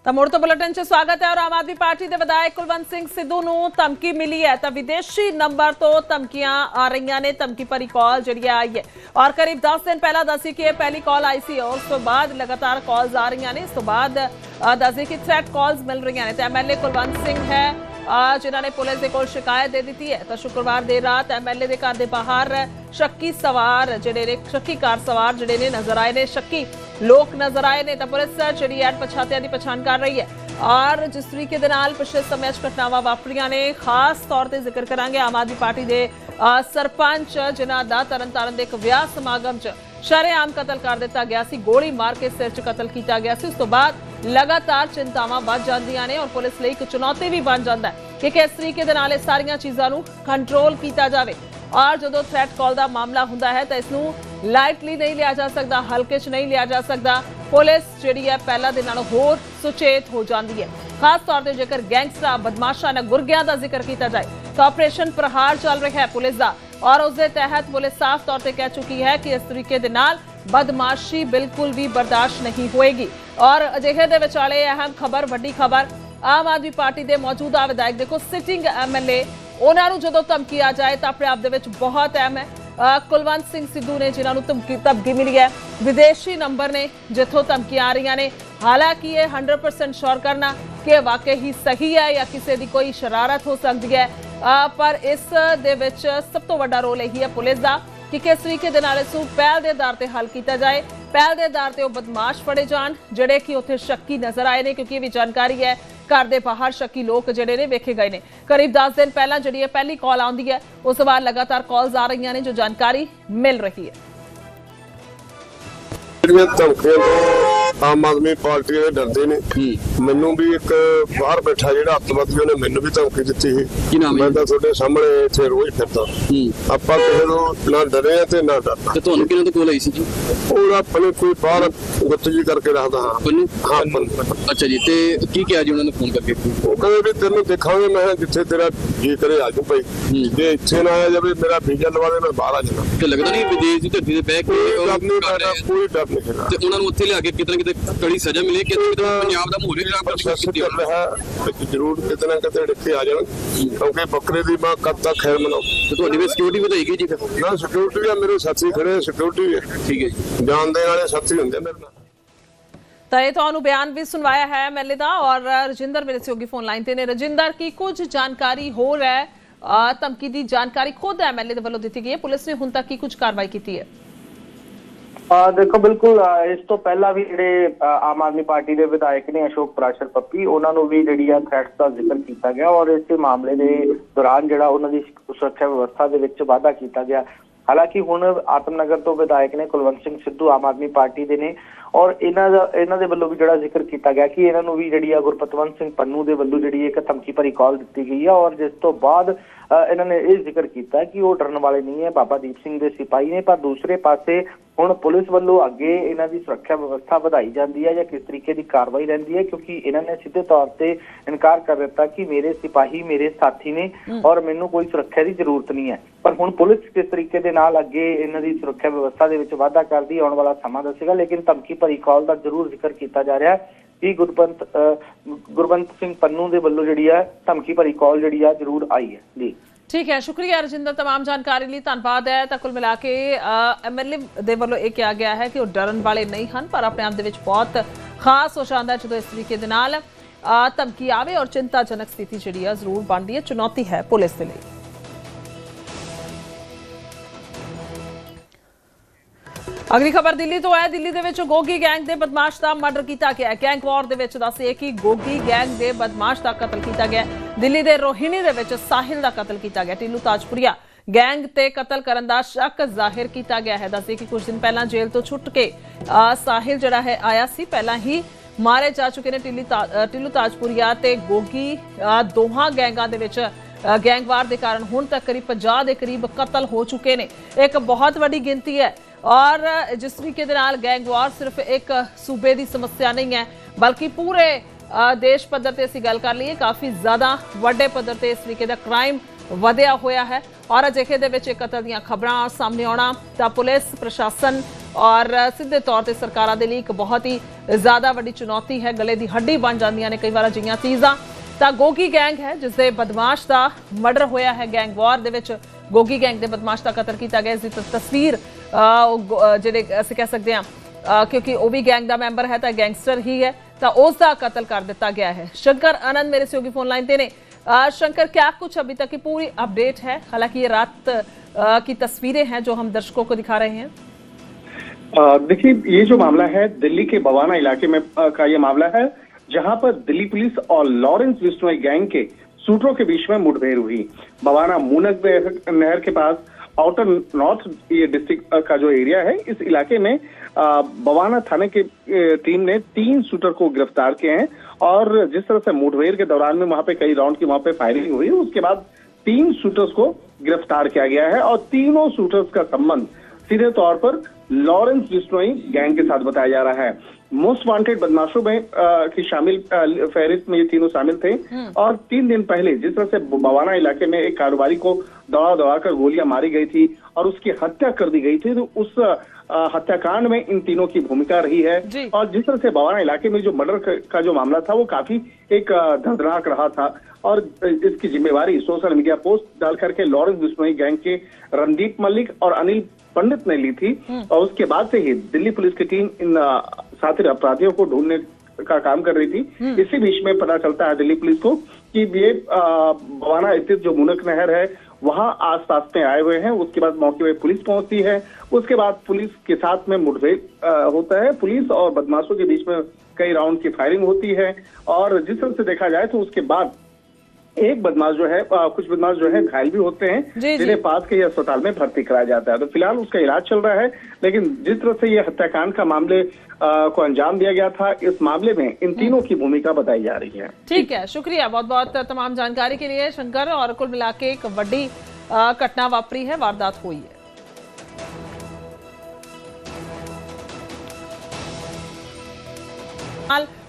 ਤਾਂ ਮੁੜ ਤੋਂ ਬੁਲੇਟਿਨ 'ਚ ਸਵਾਗਤ ਹੈ। और आम आदमी पार्टी के विधायक कुलवंत सिंह सिद्धू ਨੂੰ ਧਮਕੀ मिली है तो विदेशी नंबर तो धमकियां आ रही ने। धमकी भरी कॉल जी आई है और करीब 10 दिन पहला दसी कि पहली कॉल आई सी और उस तो बाद लगातार कॉल्स आ रही ने। इस तो बाद दसी कि थ्रेट कॉल्स मिल रही ने। तो एमएलए कुलवंत सिंह है जिन्होंने पुलिस के कोल शिकायत दे दी है। तो शुक्रवार देर रात एमएलए के घर के बाहर शक्की सवार जिहड़े शक्की कार सवार जिहड़े ने नजर आए ने, शक्की लोग नजर आए ने। तो पुलिस जिहड़ी है पछातियां दी पछाण कर रही है और जिस तरीके दे नाल पिछले समय घटनावां वापरियां ने खास तौर पर जिक्र करांगे आम आदमी पार्टी के सरपंच जिन्हां दा तरनतारन दे इक विआह समागम च शरेआम कतल कर दिता गया सी, गोली मार के सिर च कतल किया गया सी। उस तो बाद लगातार चिंतावां बढ़ जांदियां ने और पुलिस लई एक चुनौती भी बन जाता है कि किस तरीके दे नाल सारियां चीज़ां नूं कंट्रोल किया जाए। और जो थ्रैट कॉल का मामला हुंदा है तो इसनूं लाइटली नहीं लिया जा सकता, हल्के च नहीं लिया जा सकता। पुलिस जिहड़ी है पहला दे नालों होर सुचेत हो जाती है। खास तौर पर जेकर गैंगस्टर बदमाशां ने गुरगियां का जिक्र किया जाए तो ऑपरेशन प्रहार चल रहा है पुलिस का और उस दे तहत पुलिस साफ तौर पर कह चुकी है कि इस तरीके दे नाल बदमाशी बिल्कुल भी बर्दाश्त नहीं होएगी। और अजिहे दे विचाले अहम खबर, वड्डी खबर, आम आदमी पार्टी के मौजूदा विधायक देखो सिटिंग एमएलए उन्होंने जो धमकी आ जाए तो अपने आप दे विच बहुत अहम है। कुलवंत सिंह सिद्धू ने जिन्होंने धमकी मिली है विदेशी नंबर ने जिथों धमकी आ रही ने। हालांकि ये 100% श्योर करना कि वाकई ही सही है या किसी की कोई शरारत हो सकती है, पर इस दे विच सब तो बड़ा रोल यही है पुलिस का कि किस तरीके दे नाल इसनूं पहल के आधार पर हल किया जाए। पहल के आधार पर बदमाश फड़े जान जिहड़े कि उत्थे शक्की नजर आए ने, क्योंकि ये भी जानकारी है घर के बाहर शक्की लोग जिहड़े ने वेखे गए ने। करीब 10 दिन पहला जिहड़ी पहली कॉल आउंदी है उस बाद लगातार कॉल्स आ रही ने जो जानकारी मिल रही है। आम आदमी पार्टी दे डरदे ने। मैनू भी एक बाहर बैठा जिहड़ा अतवादी ने मैनू भी धमकी दित्ती सी। मैं तां तुहाडे सामने इत्थे रोज फिरदा। आपां किसे तों ना डरे ते ना डरना। ते तुहानूं किहਨਾਂ ਤੋਂ ਕੋਲ ਆਈ ਸੀ ਜੀ? ਉਹ ਆਪਣੇ ਕੋਈ ਬਾਹਰ ਗੁੱਤ ਜੀ ਕਰਕੇ ਰੱਖਦਾ। ਹਾਂ ਪੰਨੂ? ਹਾਂ ਪੰਨੂ। ਅੱਛਾ ਜੀ, ਤੇ ਕੀ ਕਿਹਾ ਜੀ ਉਹਨਾਂ ਨੇ ਫੋਨ ਕਰਕੇ? ਉਹ ਕਹਿੰਦੇ ਵੀ ਤੈਨੂੰ ਦੇਖਾਂਗੇ। ਮੈਂ ਕਿਹਾ ਜਿੱਥੇ ਤੇਰਾ ਜੀ ਕਰੇ ਆ ਜਾਊ ਭਾਈ, ਜੇ ਇੱਥੇ ਨਾ ਆਇਆ ਜਾਵੇ ਮੇਰਾ ਵੀਜ਼ਾ ਲਵਾ ਦੇ, ਮੈਂ ਬਾਹਰ ਆ ਜਾਣਾ। ਤੇ ਲੱਗਦਾ ਨਹੀਂ ਵਿਦੇਸ਼ ਦੀ ਧਰਤੀ ਤੇ ਬਹਿ ਕੇ ਕੋਈ ਡਰ ਨਹੀਂ ਹੈਗਾ। ਤੇ ਉਹਨਾਂ ਨੂੰ ਉੱਥੇ ਲਿਆ ਕੇ ਕਿਤੇ ਨਾ ਕਿਤੇ ਕੜੀ ਸਜ਼ਾ ਮਿਲੇ ਕਿ ਪੰਜਾਬ ਦਾ ਮਾਹੌਲ ਖਰਾਬ ਕੀਤੀ ਹੋ ਰਿਹਾ ਹੈ। ਜ਼ਰੂਰ ਕਿਤੇ ਨਾ ਕਿਤੇ ਇੱਥੇ ਆ ਜਾਣ ਕਿਉਂਕਿ ਬੱਕਰੇ ਦੀ ਮਾਂ ਕਦ ਤੱਕ ਖੈਰ ਮਨਾਓ। ਤੇ ਤੁਹਾਡੀ ਵੀ ਸਿਕਿਉਰਿਟੀ ਵਧਾਈ ਗਈ ਜੀ? ਨਾ ਸਿਕਿਉਰਿਟੀ ਆ, ਮੇਰੇ ਸਾਥੀ ਖੜੇ ਸਿਕਿਉਰਿਟੀ ਹੈ। ਠੀਕ ਹੈ ਜੀ, ਜਾਣ ਦੇਣ ਵਾਲੇ ਸਾਥੀ ਹੁੰਦੇ ਮੇਰੇ ਨਾਲ। तो ये तो बयान भी सुनवाया है एमएलए का और रजिंदर मेरे सहयोगी फोन लाइन ते ने। रजिंदर की कुछ जानकारी हो रहा है, धमकी की जानकारी खुद एमएलए के वालों दी गई है, पुलिस ने हुण तक की कुछ कार्रवाई की है? देखो बिल्कुल इस तो पहला भी जिहड़े आम आदमी पार्टी के विधायक ने अशोक प्राशर पप्पी उन्होंने भी जिहड़ी थ्रैट्स का जिक्र किया गया और इस मामले के दौरान जिहड़ा उन्हां दी सुरक्षा व्यवस्था दे विच वाधा किया गया। हालांकि हुण आतमनगर तो विधायक ने कुलवंत सिंह सिद्धू आम आदमी पार्टी के ने और इन्हां दे वल्लों भी जिहड़ा जिक्र किया गया कि इन्हां नूं भी जिहड़ी गुरपतवंत सिंह पन्नू दे वल्लों जिहड़ी एक धमकी भरी कॉल दी गई है और जिस तो बाद इन्होंने ये जिक्र किया कि वो डरन वाले नहीं है, बाबा दीप सिंह के सिपाही ने। पर दूसरे पासे हुण पुलिस वल्लों अगे इन्हां दी सुरक्षा व्यवस्था वधाई जाती है या किस तरीके की कार्रवाई रहिंदी है, क्योंकि इन्होंने सीधे तौर पर इनकार कर दिता कि मेरे सिपाही मेरे साथी ने और मैनू कोई सुरक्षा की जरूरत नहीं है। पर हुण पुलिस किस तरीके के नाल अगे इन्हां दी सुरक्षा व्यवस्था दे विच वाधा करदी आउण वाला समा दसेगा। लेकिन धमकी भरी कॉल का जरूर जिक्र किया जा रहा है कि गुरबंत सिंह पन्नू के वल्लों जिहड़ी है धमकी भरी कॉल जिहड़ी है जरूर आई है जी। ठीक है, शुक्रिया रजिंदर तमाम जानकारी लिए धन्यवाद है। तो कुल मिला के एमएलए दे वल्लों यह कहा गया है कि वो डरन वाले नहीं हैं, पर अपने आप दे विच बहुत खास हो जाता है जो इस तरीके दे नाल धमकी आवे और चिंताजनक स्थिति जिहड़ी है जरूर बनती है, चुनौती है पुलिस के लिए। अगली खबर दिल्ली तो है। दिल्ली दे विच गोगी गैंग के बदमाश का मर्डर किया गया है। गैंग वॉर दे विच दस्सिए कि गोगी गैंग के बदमाश का कतल किया गया। दिल्ली के रोहिणी दे विच साहिल का कतल किया गया। टीलू ताजपुरिया गैंग ते कतल करन दा शक जाहिर किया गया है। दस्सिए कि कुछ दिन पहला जेल तो छुट के साहिल जिहड़ा है आया सी, पहला ही मारे जा चुके ने टीलू ताजपुरिया ते गोगी। दोहां गैंगां दे विच गैंगवार के कारण हुण तक करीब 50 के करीब कतल हो चुके ने, एक बहुत बड़ी गिनती है। और जिस तरीके दे नाल गैंग वॉर सिर्फ एक सूबे की समस्या नहीं है बल्कि पूरे देश पद्धर ते असीं गल कर लईए काफ़ी ज़्यादा वड्डे पद्धर ते इस तरीके का क्राइम वधिया होया है। और अजिहे दे विच कतल दीयां खबरां सामने आउणा तां पुलिस प्रशासन और सीधे तौर पर सरकारां दे लई एक बहुत ही ज़्यादा वड्डी चुनौती है। गले दी हड्डी बन जांदियां ने कई बार अजिहियां चीज़ां। तां गोगी गैंग है जिस दे बदमाश दा मर्डर होया है। गैंग वॉर दे विच गोगी गैंग दे बदमाश दा कतल किया गया। इसकी तस्वीर जिहड़े असीं कह सकते हैं क्योंकि वह भी गैंग का मैंबर है तो गैंगस्टर ही है, तो उसका कत्ल कर दिता गया है। शंकर आनंद मेरे सहयोगी फोन लाइन पे ने। शंकर, क्या कुछ अभी तक की पूरी अपडेट है? हालांकि ये रात की तस्वीरें हैं जो हम दर्शकों को दिखा रहे हैं। देखिए, ये जो मामला है दिल्ली के बवाना इलाके में का ये मामला है, जहां पर दिल्ली पुलिस और लॉरेंस बिश्नोई गैंग के शूटरों के बीच में मुठभेड़ हुई। बवाना मूनक नहर के पास आउटर नॉर्थ ये डिस्ट्रिक्ट का जो एरिया है, इस इलाके में बवाना थाने की टीम ने 3 शूटर को गिरफ्तार किए हैं। और जिस तरह से मुठभेड़ के दौरान में वहां पे कई राउंड की वहां पे फायरिंग हुई, उसके बाद 3 शूटर्स को गिरफ्तार किया गया है। और तीनों शूटर्स का संबंध सीधे तौर पर लॉरेंस बिश्नोई गैंग के साथ बताया जा रहा है। मोस्ट वांटेड बदमाशों में की शामिल फहरिस्त में ये तीनों शामिल थे। और 3 दिन पहले जिस तरह से बवाना इलाके में एक कारोबारी को दौड़ा कर गोलियां मारी गई थी और उसकी हत्या कर दी गई थी, तो उस हत्याकांड में इन तीनों की भूमिका रही है। और जिस तरह से बवाना इलाके में जो मर्डर का जो मामला था वो काफी एक दर्दनाक रहा था। और इसकी जिम्मेवारी सोशल मीडिया पोस्ट डाल करके लॉरेंस बिश्नोई गैंग के रणदीप मलिक और अनिल पंडित ने ली थी। और उसके बाद से ही दिल्ली पुलिस की टीम इन साथी अपराधियों को ढूंढने का काम कर रही थी। इसी बीच में पता चलता है दिल्ली पुलिस को कि ये बवाना स्थित जो मूनक नहर है वहां आसपास में आए हुए हैं। उसके बाद मौके पर पुलिस पहुंचती है। उसके बाद पुलिस के साथ में मुठभेड़ होता है। पुलिस और बदमाशों के बीच में कई राउंड की फायरिंग होती है। और जिस तरह से देखा जाए तो उसके बाद एक बदमाश जो है कुछ बदमाश जो है घायल भी होते हैं, जिन्हें पास के अस्पताल में भर्ती कराया जाता है। तो फिलहाल उसका इलाज चल रहा है। लेकिन जिस तरह से ये हत्याकांड का मामले को अंजाम दिया गया था, इस मामले में इन तीनों की भूमिका बताई जा रही है। ठीक है, शुक्रिया बहुत बहुत तमाम जानकारी के लिए शंकर। और कुल मिला के एक बड़ी घटना वापरी है, वारदात हुई है।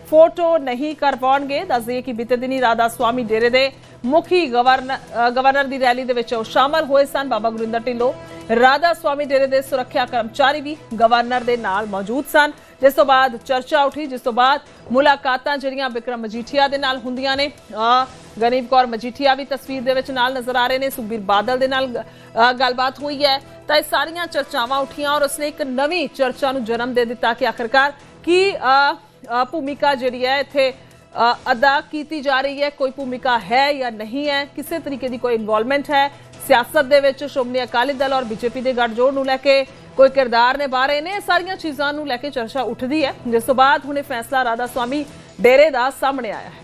फोटो नहीं करवाउणगे। दस दईए कि बीते दिनी राधा स्वामी डेरे दे मुखी गवर्नर की रैली दे विच शामिल होए सन बाबा गुरिंदर ढिल्लों। राधा स्वामी डेरे दे सुरक्षा कर्मचारी भी गवर्नर दे नाल मौजूद सन, जिस तो बाद चर्चा उठी, जिस तो बाद मुलाकातां जिहड़ियां बिक्रम मजीठिया दे नाल हुंदियां ने। गनीम कौर मजीठिया भी तस्वीर दे विच नाल नजर आ रहे ने। सुखबीर बादल दे नाल गलबात हुई है। तो ये सारियां चर्चावां उठियां और उसने एक नवीं चर्चा नूं जन्म दे दिता कि आखिरकार की भूमिका जिहड़ी है इत्थे अदा की जा रही है, कोई भूमिका है या नहीं है, किसी तरीके की कोई इन्वॉल्वमेंट है सियासत दे विच, श्रोमणी अकाली दल और बीजेपी के गठजोड़ नूं लैके कोई किरदार निभा रहे ने। सारियां चीज़ां नूं लैके चर्चा उठदी है, जिस तो बाद हुणे फैसला राधा स्वामी डेरे दा सामने आया है।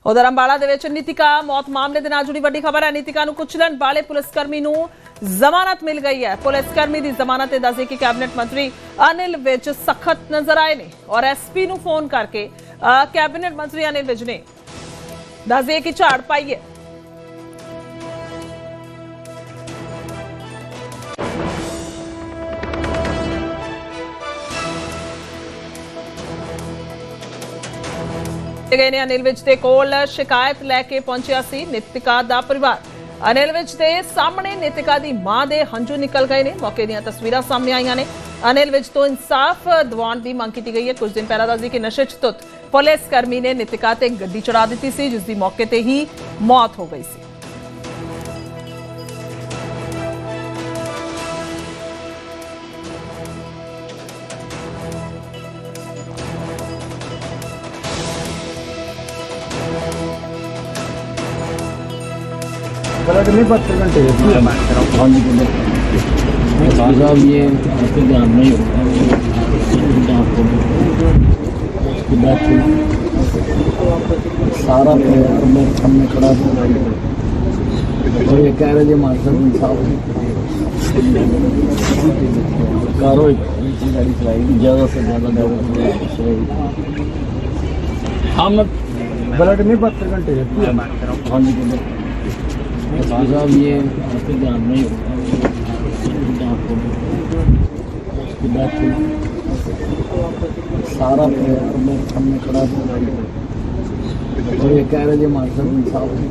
उधर अंबाला दे विच नीतिका मौत मामले दे नाल जुड़ी वड्डी खबर है। नीतिका नूं कुचलण वाले पुलिसकर्मी नूं जमानत मिल गई है। पुलिसकर्मी की जमानत दस कि कैबिनेट मंत्री अनिल विज सख्त नजर आए ने और एसपी नूं फोन करके कैबिनेट मंत्री अनिल विज ने दस कि झाड़ पाई है। गए ने अनिल विज के कोल शिकायत लैके पहुंचा सी नीतिका दा परिवार। अनिल विज के सामने नीतिका दी मां दे हंझू निकल गए ने। मौके दीयां तस्वीरां सामने आईयां ने। अनिल विज तो इंसाफ दिवाउण दी मंग की गई है। कुछ दिन पहला दस कि नशे च धुत पुलिसकर्मी ने नीतिका ते गड्डी चढ़ा दी सी, जिसकी मौके ते ही मौत हो गई सी। नहीं 72 घंटे साहब ये ध्यान नहीं होता। सारा सामने खड़ा और ये कह रहे हमारे साथ इंसाफ कारो गाड़ी चलाएगी, ज्यादा से ज्यादा हम ब्लड नहीं 72 घंटे हाँ जी साहब ये ध्यान नहीं होता। सारा सामने खड़ा और ये कह रहे जी हमारे साथ इंसाफ नहीं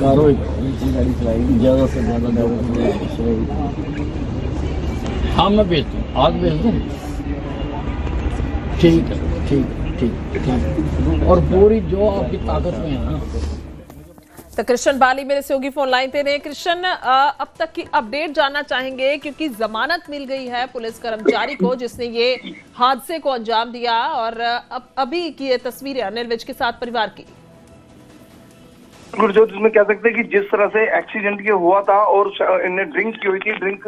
कारो गाड़ी चलाएगी ज़्यादा से ज़्यादा हाँ मैं भेज दूँ आज भेज दूँ ठीक है ठीक ठीक ठीक और पूरी जो आपकी ताकत में है ना। तो कृष्ण बाली मेरे सहयोगी फोन लाइन पे ने। कृष्ण, अब तक की अपडेट जानना चाहेंगे क्योंकि जमानत मिल गई है पुलिस कर्मचारी को जिसने ये हादसे को अंजाम दिया, और अब अभी की ये तस्वीरें अनिल विज के साथ परिवार की। गुरजोत, इसमें कह सकते हैं कि जिस तरह से एक्सीडेंट ये हुआ था और इन्हें ड्रिंक की हुई थी, ड्रिंक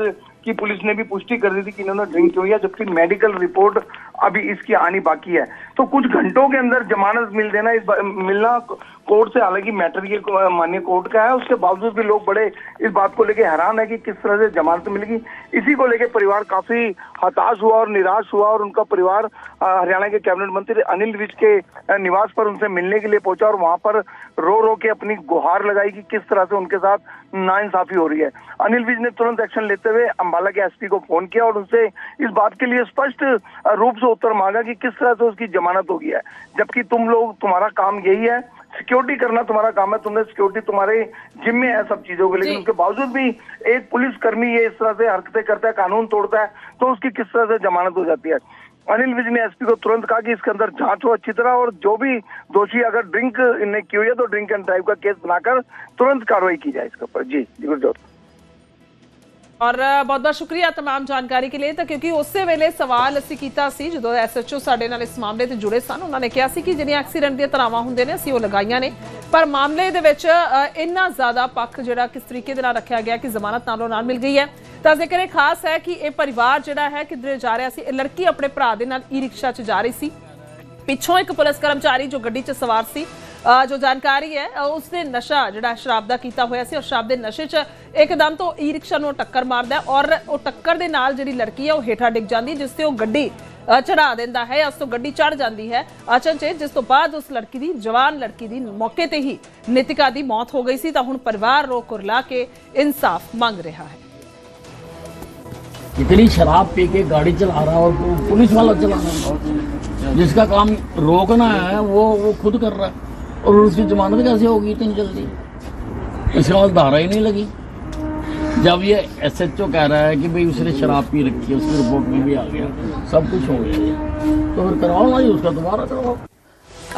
की पुलिस ने भी पुष्टि कर दी थी कि इन्होंने ड्रिंक की हुई है, जबकि मेडिकल रिपोर्ट अभी इसकी आनी बाकी है। तो कुछ घंटों के अंदर जमानत मिल देना, मिलना कोर्ट से, हालांकि मैटर ये माननीय कोर्ट का है, उसके बावजूद भी लोग बड़े इस बात को लेकर हैरान है कि किस तरह से जमानत मिलेगी। इसी को लेकर परिवार काफी हताश हुआ और निराश हुआ, और उनका परिवार हरियाणा के कैबिनेट मंत्री अनिल विज के निवास पर उनसे मिलने के लिए पहुंचा और वहां पर रो रो के अपनी गुहार लगाई कि किस तरह से उनके साथ नाइंसाफी हो रही है। अनिल विज ने तुरंत एक्शन लेते हुए अंबाला के एसपी को फोन किया और उनसे इस बात के लिए स्पष्ट रूप से उत्तर मांगा कि किस तरह से उसकी जमानत हो गई है, जबकि तुम्हारा काम यही है, सिक्योरिटी करना तुम्हारा काम है, तुमने सिक्योरिटी तुम्हारे जिम्मे है सब चीजों के, लेकिन उसके बावजूद भी एक पुलिसकर्मी ये इस तरह से हरकतें करता है, कानून तोड़ता है, तो उसकी किस तरह से जमानत हो जाती है। अनिल विज ने एसपी को तुरंत कहा कि इसके अंदर जांच हो अच्छी तरह, और जो भी दोषी अगर ड्रिंक इन्हें की हुई है तो ड्रिंक एंड ड्राइव का केस बनाकर तुरंत कार्रवाई की जाए इसके ऊपर। जी गुरजोत। और बहुत बहुत शुक्रिया तमाम जानकारी के लिए। तो क्योंकि उसे वेले सवाल ਅਸੀਂ ਕੀਤਾ ਸੀ ਜਦੋਂ ਐਸਐਚਓ ਸਾਡੇ ਨਾਲ ਇਸ ਮਾਮਲੇ ਤੇ ਜੁੜੇ ਸਨ, ਉਹਨਾਂ ਨੇ ਕਿਹਾ ਸੀ ਕਿ ਜਿਹੜੀਆਂ ਐਕਸੀਡੈਂਟ ਦੀਆਂ ਤਰਾਵਾਂ ਹੁੰਦੇ ਨੇ ਅਸੀਂ ਉਹ ਲਗਾਈਆਂ ਨੇ, ਪਰ ਮਾਮਲੇ ਦੇ ਵਿੱਚ ਇੰਨਾ ਜ਼ਿਆਦਾ ਪੱਖ ਜਿਹੜਾ ਕਿਸ ਤਰੀਕੇ ਦੇ ਨਾਲ ਰੱਖਿਆ ਗਿਆ ਕਿ ਜ਼ਮਾਨਤ ਨਾਲੋਂ ਨਾਲ ਮਿਲ ਗਈ ਹੈ। ਤਾਂ ਜ਼ਿਕਰ ਖਾਸ ਹੈ ਕਿ ਇਹ ਪਰਿਵਾਰ ਜਿਹੜਾ ਹੈ ਕਿਧਰੇ ਜਾ ਰਿਹਾ ਸੀ, ਇਹ ਲੜਕੀ ਆਪਣੇ ਭਰਾ ਦੇ ਨਾਲ ਈ ਰਿਕਸ਼ਾ 'ਚ ਜਾ ਰਹੀ ਸੀ, ਪਿੱਛੋਂ ਇੱਕ ਪੁਲਿਸ ਕਰਮਚਾਰੀ ਜੋ ਗੱਡੀ 'ਚ ਸਵਾਰ ਸੀ, जो जानकारी है उसने नशा जिहड़ा शराब दा कीता होया सी और शराब दे नशे च एकदम तो ई रिक्शा नूं टक्कर मारदा है और वो टक्कर दे नाल जिहड़ी लड़की है वो हेठा डिग जांदी, जिस ते वो गड्डी चढ़ा दिंदा है, उस तो गड्डी चढ़ जाती है अचनचेत, जिस तो बाद उस लड़की दी जवान लड़की दी मौके ते ही नितिका दी मौत हो गई सी। तां हुण परिवार रो कुरला के इंसाफ मांग रहा है। इतनी शराब पी के गाड़ी चला रहा और पुलिस वाला चला रहा, जिसका काम रोकना है वो खुद कर रहा है, और उसकी जमानत कैसे होगी इतनी जल्दी? इसके बाद धारा ही नहीं लगी। जब ये एसएचओ कह रहा है कि भाई उसने शराब पी रखी है, उसकी रिपोर्ट में भी आ गया, सब कुछ हो गया, तो फिर करवाओ ना ही, उसका दोबारा करवाओ।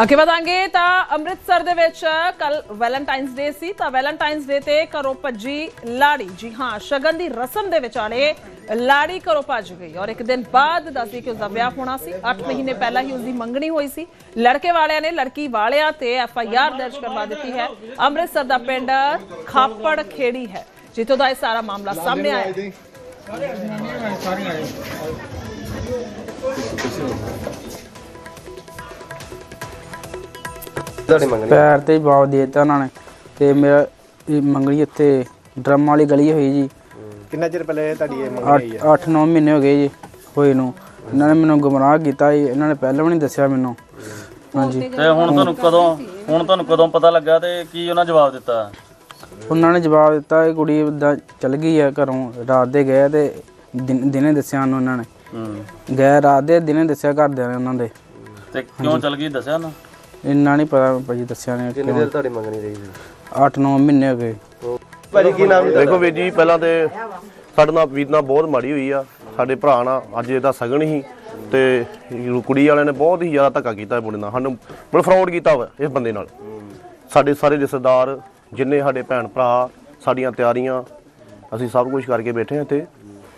ਅੱਗੇ ਵਧਾਂਗੇ ਤਾਂ ਅੰਮ੍ਰਿਤਸਰ ਦੇ ਵਿੱਚ ਕੱਲ ਵੈਲੈਂਟਾਈਨਸ ਡੇ ਸੀ, ਤਾਂ ਵੈਲੈਂਟਾਈਨਸ ਡੇ ਤੇ ਘਰੋਂ ਭੱਜੀ ਲਾੜੀ, ਜੀ ਹਾਂ ਸ਼ਗਨ ਦੀ ਰਸਮ ਦੇ ਵਿਚਾਲੇ ਲਾੜੀ ਘਰੋਂ ਭੱਜ ਗਈ, ਔਰ ਇੱਕ ਦਿਨ ਬਾਅਦ ਦੱਸਦੀ ਕਿ ਉਸਦਾ ਵਿਆਹ ਹੋਣਾ ਸੀ। 8 ਮਹੀਨੇ ਪਹਿਲਾਂ ਹੀ ਉਸਦੀ ਮੰਗਣੀ ਹੋਈ ਸੀ। ਲੜਕੇ ਵਾਲਿਆਂ ਨੇ ਲੜਕੀ ਵਾਲਿਆਂ ਤੇ FIR ਦਰਜ ਕਰਵਾ ਦਿੱਤੀ ਹੈ। ਅੰਮ੍ਰਿਤਸਰ ਦਾ ਪਿੰਡ ਖਾਪੜ ਖੇੜੀ ਹੈ ਜਿੱਥੋਂ ਦਾ ਇਹ ਸਾਰਾ ਮਾਮਲਾ ਸਾਹਮਣੇ ਆਇਆ। ਪੈਰ ਤੇ ਜਵਾਬ ਦੇ ਦਿੱਤਾ ਉਹਨਾਂ ਨੇ, ਤੇ ਮੇਰਾ ਮੰਗਣੀ ਇੱਥੇ ਡਰਮ ਵਾਲੀ ਗਲੀ ਹੋਈ ਜੀ। ਕਿੰਨਾ ਚਿਰ ਪਹਿਲੇ ਤੁਹਾਡੀ ਇਹ ਮੰਗਣੀ ਹੋਈ ਹੈ? 8-9 ਮਹੀਨੇ ਹੋ ਗਏ ਜੀ ਹੋਏ ਨੂੰ। ਇਹਨਾਂ ਨੇ ਮੈਨੂੰ ਗੁੰਮਰਾਹ ਕੀਤਾ ਜੀ, ਇਹਨਾਂ ਨੇ ਪਹਿਲਾਂ ਵੀ ਨਹੀਂ ਦੱਸਿਆ ਮੈਨੂੰ। ਹਾਂਜੀ, ਤੇ ਹੁਣ ਤੁਹਾਨੂੰ ਕਦੋਂ ਪਤਾ ਲੱਗਾ ਤੇ ਕੀ ਉਹਨਾਂ ਜਵਾਬ ਦਿੱਤਾ? ਉਹਨਾਂ ਨੇ ਜਵਾਬ ਦਿੱਤਾ ਇਹ ਕੁੜੀ ਏਦਾਂ ਚਲ ਗਈ ਹੈ ਘਰੋਂ, ਰਾਤ ਦੇ ਗਏ ਤੇ ਦਿਨੇ ਦੱਸਿਆ ਉਹਨੂੰ ਉਹਨਾਂ ਨੇ। ਗਏ ਰਾਤ ਦੇ, ਦਿਨੇ ਦੱਸਿਆ ਘਰਦਿਆਂ ਨੇ ਉਹਨਾਂ ਦੇ। ਤੇ ਕਿਉਂ ਚਲ ਗਈ ਦੱਸਿਆ ਨਾ? ਇੰਨਾ ਨਹੀਂ ਪਤਾ ਭਾਜੀ, ਦੱਸਿਆ ਨੇ। ਕਿੰਨੇ ਦੇਰ ਤੁਹਾਡੀ ਮੰਗਣੀ ਰਹੀ ਸੀ? 8-9 ਮਹੀਨੇ ਹੋ ਗਏ। ਭਾਜੀ ਕੀ ਨਾਮ? ਦੇਖੋ ਵੀਰ ਜੀ, ਪਹਿਲਾਂ ਤੇ ਸਾਡੇ ਨਾਲ ਵੀਰ ਨਾਲ ਬਹੁਤ ਮਾੜੀ ਹੋਈ ਆ। ਸਾਡੇ ਭਰਾ ਨਾਲ ਅੱਜ ਇਹਦਾ ਸਗਨ ਹੀ, ਤੇ ਕੁੜੀ ਵਾਲਿਆਂ ਨੇ ਬਹੁਤ ਹੀ ਜ਼ਿਆਦਾ ਧੱਕਾ ਕੀਤਾ ਮੁੰਡੇ ਨਾਲ, ਸਾਨੂੰ ਬੜਾ ਫਰਾਡ ਕੀਤਾ ਵਾ ਇਸ ਬੰਦੇ ਨਾਲ। ਸਾਡੇ ਸਾਰੇ ਰਿਸ਼ਤੇਦਾਰ ਜਿੰਨੇ ਸਾਡੇ ਭੈਣ ਭਰਾ, ਸਾਡੀਆਂ ਤਿਆਰੀਆਂ ਅਸੀਂ ਸਭ ਕੁਝ ਕਰਕੇ ਬੈਠੇ ਹਾਂ ਇੱਥੇ,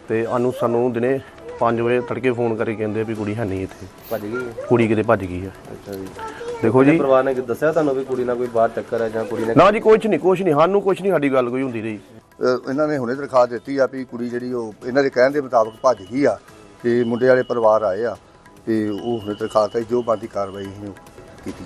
ਤੇ ਸਾਨੂੰ ਦਿਨੇ 5 ਵਜੇ ਤੜਕੇ ਫੋਨ ਕਰਕੇ ਕਹਿੰਦੇ ਵੀ ਕੁੜੀ ਹੈ ਨਹੀਂ ਇੱਥੇ, ਭੱਜ ਗਈ? ਕੁੜੀ ਕਿਤੇ ਭੱਜ ਗਈ ਆ। ਅੱਛਾ ਜੀ। ਦੇਖੋ ਜੀ, ਪਰਿਵਾਰ ਨੇ ਦੱਸਿਆ ਤੁਹਾਨੂੰ ਵੀ ਕੁੜੀ ਨਾਲ ਕੋਈ ਬਾਹਰ ਚੱਕਰ ਹੈ ਜਾਂ ਕੁੜੀ ਨੇ? ਨਾ ਜੀ, ਕੁਛ ਨਹੀਂ, ਸਾਨੂੰ ਕੁਛ ਨਹੀਂ, ਸਾਡੀ ਗੱਲ ਕੋਈ ਹੁੰਦੀ ਰਹੀ। ਇਹਨਾਂ ਨੇ ਹੁਣੇ ਦਰਖਾਸਤ ਦਿੱਤੀ ਆ ਵੀ ਕੁੜੀ ਜਿਹੜੀ ਉਹ ਇਹਨਾਂ ਦੇ ਕਹਿਣ ਦੇ ਮੁਤਾਬਕ ਭੱਜ ਗਈ ਆ, ਤੇ ਮੁੰਡੇ ਵਾਲੇ ਪਰਿਵਾਰ ਆਏ ਆ, ਤੇ ਉਹ ਹੁਣੇ ਦਰਖਾਸਤ ਜੋ ਬਣਦੀ ਕਾਰਵਾਈ ਕੀਤੀ।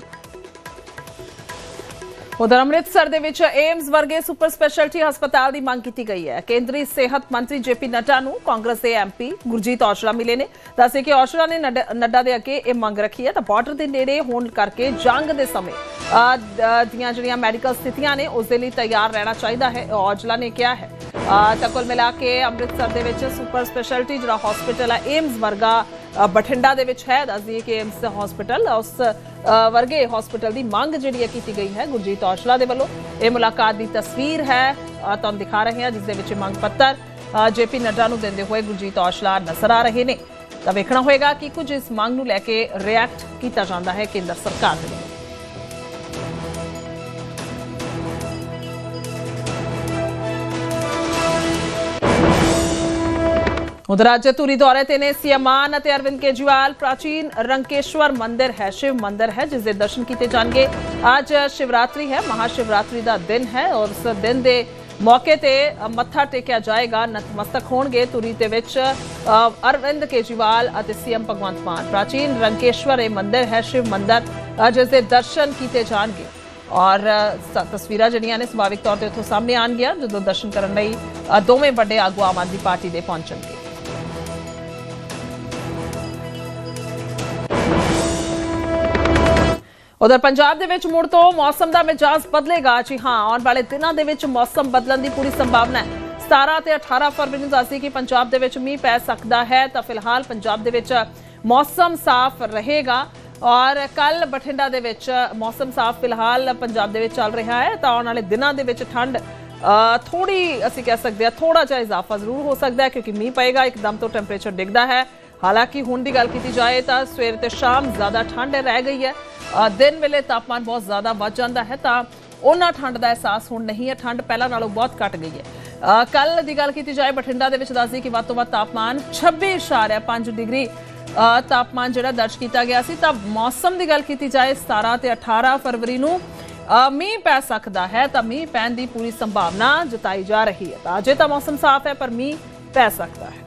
ਉਧਰ ਅੰਮ੍ਰਿਤਸਰ ਦੇ ਵਿੱਚ ਏਮਸ ਵਰਗੇ ਸੁਪਰ ਸਪੈਸ਼ਲਿਟੀ ਹਸਪਤਾਲ ਦੀ ਮੰਗ ਕੀਤੀ ਗਈ ਹੈ। ਕੇਂਦਰੀ ਸਿਹਤ ਮੰਤਰੀ JP ਨੱਡਾ ਨੂੰ ਕਾਂਗਰਸ ਦੇ MP ਗੁਰਜੀਤ ਔਜਲਾ ਮਿਲੇ ਨੇ। ਦੱਸੇ ਕਿ ਔਜਲਾ ਨੇ ਨੱਡਾ ਦੇ ਅੱਗੇ ਇਹ ਮੰਗ ਰੱਖੀ ਹੈ, ਤਾਂ ਬਾਰਡਰ ਦੇ ਨੇੜੇ ਹੋਣ ਕਰਕੇ ਜੰਗ ਦੇ ਸਮੇਂ ਦੀਆਂ ਜਿਹੜੀਆਂ ਮੈਡੀਕਲ ਸਥਿਤੀਆਂ ਨੇ ਉਸ ਦੇ ਲਈ ਤਿਆਰ ਰਹਿਣਾ ਚਾਹੀਦਾ ਹੈ, ਔਜਲਾ ਨੇ ਕਿਹਾ ਹੈ। ਤਾਂ ਕੁੱਲ ਮਿਲਾ ਕੇ ਅੰਮ੍ਰਿਤਸਰ ਦੇ ਵਿੱਚ ਸੁਪਰ ਸਪੈਸ਼ਲਿਟੀ ਜਿਹੜਾ ਹਸਪੀਟਲ ਹੈ ਏਮਸ ਵਰਗਾ ਬਠਿੰਡਾ ਦੇ ਵਿੱਚ ਹੈ। ਦੱਸ ਦਈਏ ਕਿ ਏਮਸ ਹਸਪੀਟਲ ਉਸ ਵਰਗੇ ਹਸਪੀਟਲ ਦੀ ਮੰਗ ਜਿਹੜੀ ਹੈ ਕੀਤੀ ਗਈ ਹੈ ਗੁਰਜੀਤ ਔਜਲਾ ਦੇ ਵੱਲੋਂ। ਇਹ ਮੁਲਾਕਾਤ ਦੀ ਤਸਵੀਰ ਹੈ, ਤੁਹਾਨੂੰ ਦਿਖਾ ਰਹੇ ਹਾਂ, ਜਿਸ ਦੇ ਵਿੱਚ ਮੰਗ ਪੱਤਰ ਜੇਪੀ ਨੱਡਾ ਨੂੰ ਦਿੰਦੇ ਹੋਏ ਗੁਰਜੀਤ ਔਜਲਾ ਨਜ਼ਰ ਆ ਰਹੇ ਨੇ। ਤਾਂ ਵੇਖਣਾ ਹੋਏਗਾ ਕਿ ਕੁਝ ਇਸ ਮੰਗ ਨੂੰ ਲੈ ਕੇ ਰਿਐਕਟ ਕੀਤਾ ਜਾਂਦਾ ਹੈ ਕੇਂਦਰ ਸਰਕਾਰ ਦੇ ਵੱਲੋਂ। उधर आज धूरी दौरे ते ने सीएम मान ਅਤੇ अरविंद केजरीवाल प्राचीन रंकेश्वर मंदिर है, शिव मंदिर है, जिसके दर्शन किए जाएंगे। आज शिवरात्रि है, महाशिवरात्रि का दिन है और उस दिन के मौके ते मत्था टेकिया जाएगा, नतमस्तक होणगे। धूरी दे विच अरविंद केजरीवाल ਅਤੇ सीएम भगवंत मान। प्राचीन रंकेश्वर ये मंदिर है, शिव मंदिर, जिसके दर्शन किए जाएंगे और तस्वीरां जिहड़ियां ने सुभाविक तौर पर उत्थों सामने आउणगीਆਂ ਜਦੋਂ दर्शन करन लई दोवें ਵੱਡੇ आगू आम आदमी पार्टी दे पहुंचणगे। उधर पंजाब दे विच मुड़ तो मौसम का मिजाज बदलेगा। जी हाँ, आने वाले दिनों के विच मौसम बदलने की पूरी संभावना है। 17 ते 18 फरवरी नूं दस्सी कि पंजाब दे विच मींह पै सकदा है। तो फिलहाल पंजाब दे विच मौसम साफ रहेगा और कल बठिंडा दे विच मौसम साफ फिलहाल पंजाब दे विच चल रहा है। तो आने वाले दिनों के विच ठंड थोड़ी असीं कह सकते हैं थोड़ा जिहा इजाफा जरूर हो सकता है, क्योंकि मींह पेगा एकदम तो टैंपरेचर डिगदा है। हालांकि हुण दी गल की जाए तो सवेर ते शाम ज़्यादा ठंड रह गई है, दिन वेले तापमान बहुत ज़्यादा वध जाता है। तो उन्ना ठंड का एहसास हुण नहीं है, ठंड पहला नालों बहुत घट गई है। कल की गल की जाए बठिंडा दे विच दस दी कि वध तो वध तापमान 26.5 डिग्री तापमान जिहड़ा दर्ज किया गया सी। तो मौसम की गल की जाए 17 ते 18 फरवरी नूं मींह पै सकदा है, तो मींह पैण की पूरी संभावना जताई जा रही है। तो अजे तो मौसम साफ है पर मींह पै सकता है।